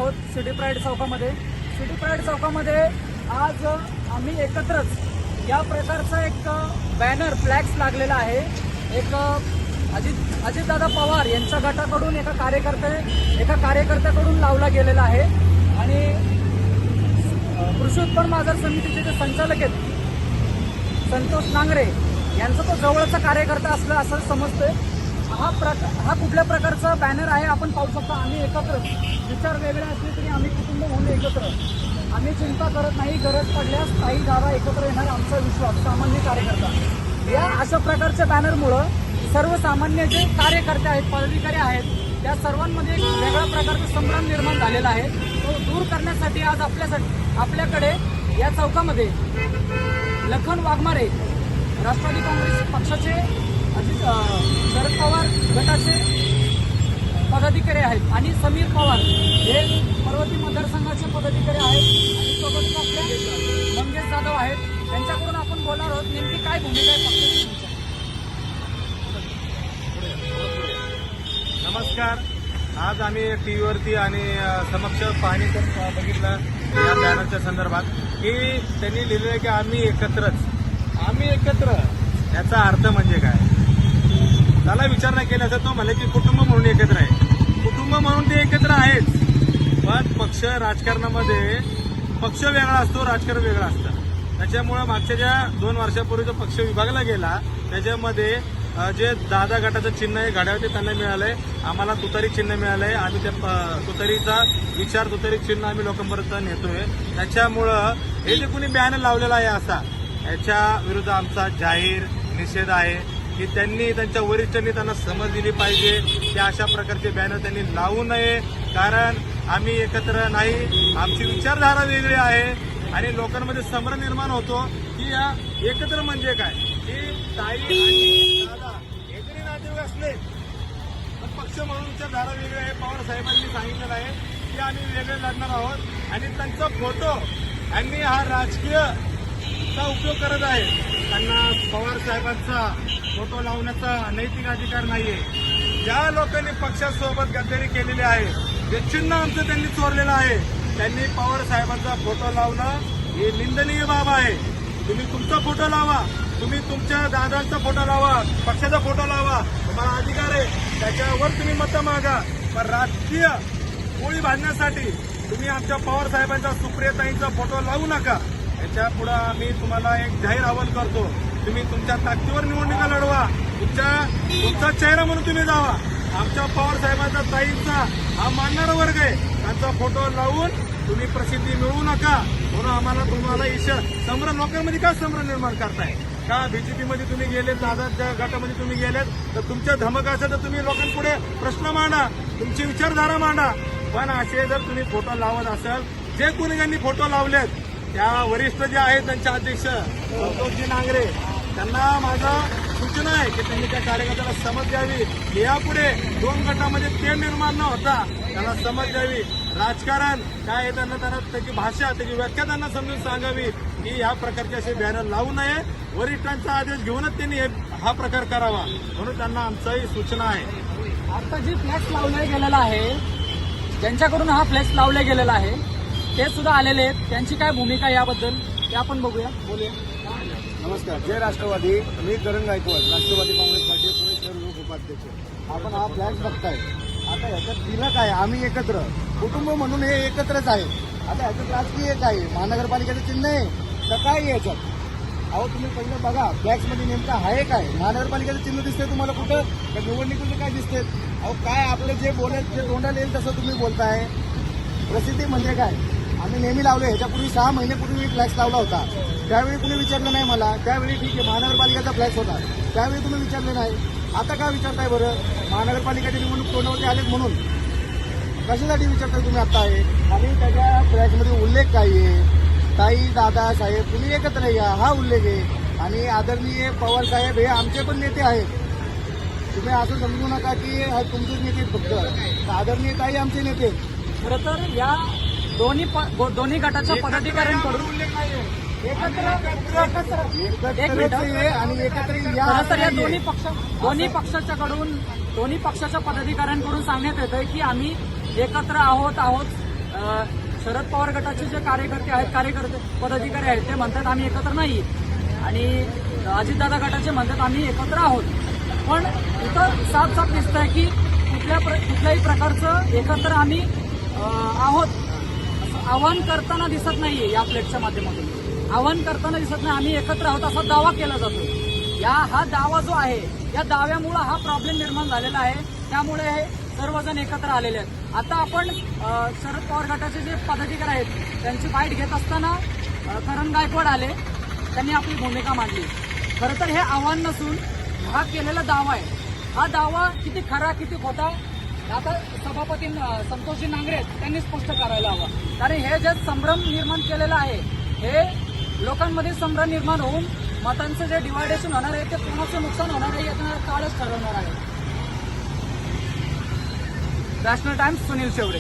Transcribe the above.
आहोत city pride चौकामध्ये. City pride चौकामध्ये आज आम्ही एकत्रच या प्रकारचा एक बॅनर फ्लॅक्स लागलेला आहे. एक अजितदादा पवार यांच्या गटाकडून एका कार्यकर्त्याकडून लावला गेलेला आहे आणि कृषी उत्पन्न बाजार समितीचे जे संचालक आहेत संतोष नांगरे यांचा तो जवळचा कार्यकर्ता असला असं समजतंय. हा कुठल्या प्रकारचा बॅनर आहे आपण पाहू शकता. आम्ही एकत्र विचार वेगळे असले तरी आम्ही कुटुंब म्हणून एकत्र आम्ही चिंता करत नाही. गरज पडल्यास काही जागा एकत्र येणार आमचा विश्वास सामान्य कार्यकर्ता. या अशा प्रकारच्या बॅनरमुळं सर्वसामान्य जे कार्यकर्ते आहेत पदाधिकारी आहेत त्या सर्वांमध्ये एक वेगळ्या प्रकारचा संभ्रम निर्माण झालेला आहे. तो दूर करण्यासाठी आज आपल्याकडे या चौकामध्ये लखन वाघमारे राष्ट्रवादी काँग्रेस पक्षाचे शरद पवार गटाचे पदाधिकारी आहेत आणि समीर पवार हे पर्वती मतदारसंघाचे पदाधिकारी आहेत आणि सोबतच आपल्या मंगेश जाधव आहेत. त्यांच्याकडून आपण बोलणार आहोत नेमकी काय भूमिका आहे पक्षाची. नमस्कार. आज आम्ही टीव्हीवरती आणि समक्ष पाहणी करून बघितलं या बॅनरच्या संदर्भात की त्यांनी लिहिलं आहे की आम्ही एकत्र याचा अर्थ म्हणजे काय. त्याला विचार नाही केला तर तो म्हणले की कुटुंब म्हणून एकत्र आहे. कुटुंब म्हणून ते एकत्र आहेच पण पक्ष राजकारणामध्ये पक्ष वेगळा असतो राजकारण वेगळं असतं. त्याच्यामुळे मागच्या ज्या 2 वर्षापूर्वी जो पक्ष विभागला गेला त्याच्यामध्ये जे दादा गटाचं चिन्ह आहे घड्यावरती त्यांना मिळालंय. आम्हाला तुतारी चिन्ह मिळालंय. आम्ही त्या तुतारीचा विचार तुतारी चिन्ह आम्ही लोकांपर्यंत नेतोय. त्याच्यामुळं हे जे कोणी बॅनर लावलेला आहे असा याच्या विरुद्ध आमचा जाहीर निषेध आहे की त्यांनी त्यांच्या वरिष्ठांनी त्यांना समज दिली पाहिजे की अशा प्रकारचे बॅनर त्यांनी लावू नये. कारण आम्ही एकत्र नाही. आमची विचारधारा वेगळी आहे आणि लोकांमध्ये संभ्रम निर्माण होतो की या एकत्र म्हणजे काय की ताई आणि दादा हे जरी नातेवाईक असले पण पक्ष म्हणून विचारधारा वेगळी आहे. पवार साहेबांनी सांगितलेलं आहे की आम्ही वेगळे लढणार आहोत आणि त्यांचा फोटो यांनी हा राजकीय उपयोग करत आहे. त्यांना पवार साहेबांचा फोटो लावण्याचा नैतिक अधिकार नाहीये. ज्या लोकांनी पक्षासोबत गद्दारी केलेली आहे जे चिन्ह आमचं त्यांनी चोरलेलं आहे त्यांनी पवार साहेबांचा फोटो लावणं ही निंदनीय बाब आहे. तुम्ही तुमचा फोटो लावा. तुम्ही तुमच्या दादांचा फोटो लावा. पक्षाचा फोटो लावा. तुम्हाला अधिकार आहे. त्याच्यावर तुम्ही मतं मागा. पण राजकीय पोळी भांडण्यासाठी तुम्ही आमच्या पवार साहेबांचा सुप्रियाताईंचा फोटो लावू नका. याच्या पुढे आम्ही तुम्हाला एक जाहीर आवाहन करतो. तुम्ही तुमच्या ताकदीवर निवडणुका लढवा. तुमचा चेहरा म्हणून तुम्ही जावा. आमच्या पवार साहेबांचा ताईंचा हा मानणारा वर्ग आहे त्यांचा फोटो लावून तुम्ही प्रसिद्धी मिळवू नका. म्हणून तुम्हाला संभ्रम लोकांमध्ये का संभ्रम निर्माण करताय का. बीजेपीमध्ये तुम्ही गेलेत दादाच्या गटामध्ये तुम्ही गेलेत तर तुमच्या धमक असेल तर तुम्ही लोकांपुढे प्रश्न मांडा. तुमची विचारधारा मांडा. पण असे जर तुम्ही फोटो लावत असाल जे कोणी ज्यांनी फोटो लावलेत त्या वरिष्ठ जे आहेत त्यांचे अध्यक्ष संतोषजी नांगरे त्यांना माझा सूचना आहे की त्यांनी त्या कार्यकर्त्याला समज द्यावी. यापुढे 2 गटामध्ये तेढ निर्माण न होता त्याला समज द्यावी. राजकारण काय आहे त्यांना त्याची भाषा त्याची व्याख्या त्यांना समजून सांगावी की या प्रकारचे असे बॅनर लावू नये. वरिष्ठांचा आदेश घेऊनच त्यांनी हा प्रकार करावा म्हणून त्यांना आमचाही सूचना आहे. आता जे फ्लॅक्स लावला गेलेला आहे ज्यांच्याकडून हा फ्लॅक्स लावला गेलेला आहे ते सुद्धा आलेले आहेत. त्यांची काय भूमिका याबद्दल ते आपण बोलूया. नमस्कार. जय राष्ट्रवादी. मी करण गायकवाड राष्ट्रवादी काँग्रेस पार्टी पुणे शहर लोक उपाध्यक्ष. आपण हा फ्लॅक्स बघताय. आता ह्याच्यात दिलं काय आम्ही एकत्र कुटुंब म्हणून हे एकत्रच आहे. आता ह्याच्यात राजकीय काय महानगरपालिकेचं चिन्ह आहे तर काय याच्यात. अहो तुम्ही पहिलं बघा फ्लॅक्समध्ये नेमकं आहे काय. महानगरपालिकेचं चिन्ह दिसतंय तुम्हाला कुठं का निवडणुकीचं काय दिसतंय. अहो काय आपलं जे बोलायचं जे तोंडाला येईल तसं तुम्ही बोलताय. प्रसिद्धी म्हणजे काय. आम्ही नेहमी लावले. ह्याच्यापूर्वी 6 महिन्यापूर्वी फ्लॅक्स लावला होता त्यावेळी कुणी विचारलं नाही मला. त्यावेळी ठीक आहे महानगरपालिकेचा फ्लॅक्स होता त्यावेळी तुम्ही विचारले नाही. आता का विचारताय बरं. महानगरपालिकेची निवडणूक तोंडावरती आलेत म्हणून कशासाठी विचारताय तुम्ही आता आहे. आणि त्याच्या फ्लॅक्समध्ये उल्लेख काय आहे. ताई दादा साहेब तुम्ही एकत्र या हा उल्लेख आहे. आणि आदरणीय पवार साहेब हे आमचे पण नेते आहेत. तुम्ही असं समजू नका की तुमचेच नेते फक्त. आदरणीय ताई आमचे नेते. खरं तर या दोन्ही गटाच्या पदाधिकाऱ्यांकडून तर या दोन्ही पक्षाच्या पदाधिकाऱ्यांकडून सांगण्यात येतंय की आम्ही एकत्र आहोत शरद पवार गटाचे जे कार्यकर्ते पदाधिकारी आहेत ते म्हणतात आम्ही एकत्र नाही, आणि अजितदादा गटाचे म्हणतात आम्ही एकत्र आहोत. पण इथं साफ दिसतंय की कुठल्याही प्रकारचं एकत्र आम्ही आहोत असं आवाहन करताना दिसत नाहीये. या प्लेटच्या माध्यमातून आवाहन करताना दिसत नाही, आम्ही एकत्र आहोत असा दावा केला जातो. हा दावा जो आहे, या दाव्यामुळे हा प्रॉब्लेम निर्माण झालेला आहे. त्यामुळे हे सर्वजण एकत्र आलेले आहेत. आता आपण शरद पवार गटाचे जे पदाधिकारी आहेत त्यांची बाईट घेत असताना करण गायकवाड आले, त्यांनी आपली भूमिका मांडली. खरं तर हे आव्हान नसून हा केलेला दावा आहे. हा दावा किती खरा किती खोटा आता सभापती संतोषजी नांगरे त्यांनी स्पष्ट करायला हवा. कारण हे जे संभ्रम निर्माण केलेलं आहे, हे लोकांमध्ये संभ्रम निर्माण होऊन मतांचं जे डिवायडेशन होणार आहे ते कोणाचं नुकसान होणार आहे याचा काळच ठरवणार आहे. National times, Sunil Shevade.